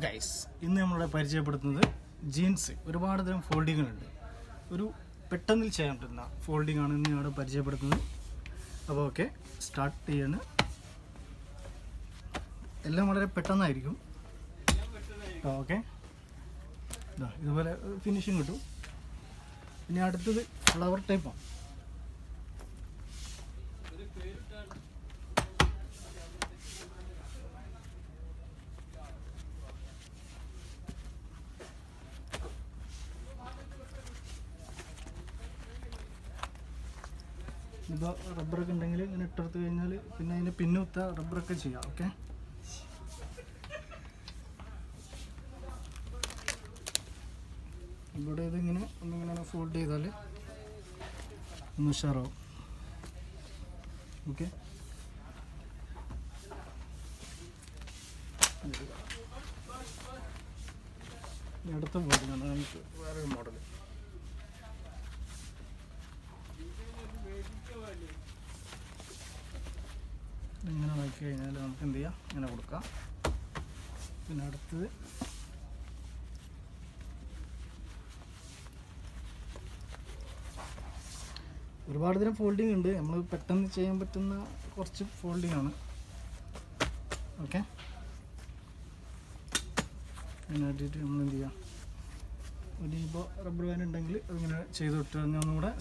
Guys, ഇന്ന് നമ്മളിവിടെ പരിചയപ്പെടുത്തുന്നത് ജീൻസ്. ഒരുപാട് തരം ഫോൾഡിങ്ങുകളുണ്ട്. ഒരു പെട്ടെന്ന് ചെയ്യാൻ പറ്റുന്ന ഫോൾഡിംഗ് ആണ് ഇന്ന് ഇവിടെ പരിചയപ്പെടുത്തുന്നത്. അപ്പോൾ ഓക്കെ, സ്റ്റാർട്ട് ചെയ്യാണ്. എല്ലാം വളരെ പെട്ടെന്നായിരിക്കും. ഓക്കെ, ഇതുപോലെ ഫിനിഷിങ് കിട്ടും. ഇനി അടുത്തത് ഫ്ലവർ ടൈപ്പാണ്. ഇപ്പോൾ റബ്ബറൊക്കെ ഉണ്ടെങ്കിൽ ഇങ്ങനെ ഇട്ടെടുത്ത് കഴിഞ്ഞാൽ പിന്നെ അതിന് പിന്നുത്ത റബ്ബറൊക്കെ ചെയ്യാം. ഓക്കെ, ഇവിടെ ഇതിങ്ങനെ ഒന്നിങ്ങനെ ഫോൾഡ് ചെയ്താൽ ഒന്ന് ഉഷാറാവും. ഓക്കെ, അടുത്ത മോഡലാണ് നമുക്ക് വേറൊരു മോഡൽ. ഇങ്ങനെ നോക്കി കഴിഞ്ഞാൽ നമുക്ക് എന്ത് ചെയ്യാം, ഇങ്ങനെ കൊടുക്കാം. പിന്നെ അടുത്തത് ഒരുപാട് തരം ഫോൾഡിങ് ഉണ്ട്. നമ്മൾ പെട്ടെന്ന് ചെയ്യാൻ പറ്റുന്ന കുറച്ച് ഫോൾഡിങ് ആണ്. ഓക്കെ, അതിനായിട്ട് നമ്മൾ എന്ത് ചെയ്യാം, ഇനിയിപ്പോൾ റബ്ബർ ബാൻഡ് ഉണ്ടെങ്കിൽ അതിങ്ങനെ ചെയ്ത് വിട്ട് ഒന്നുകൂടെ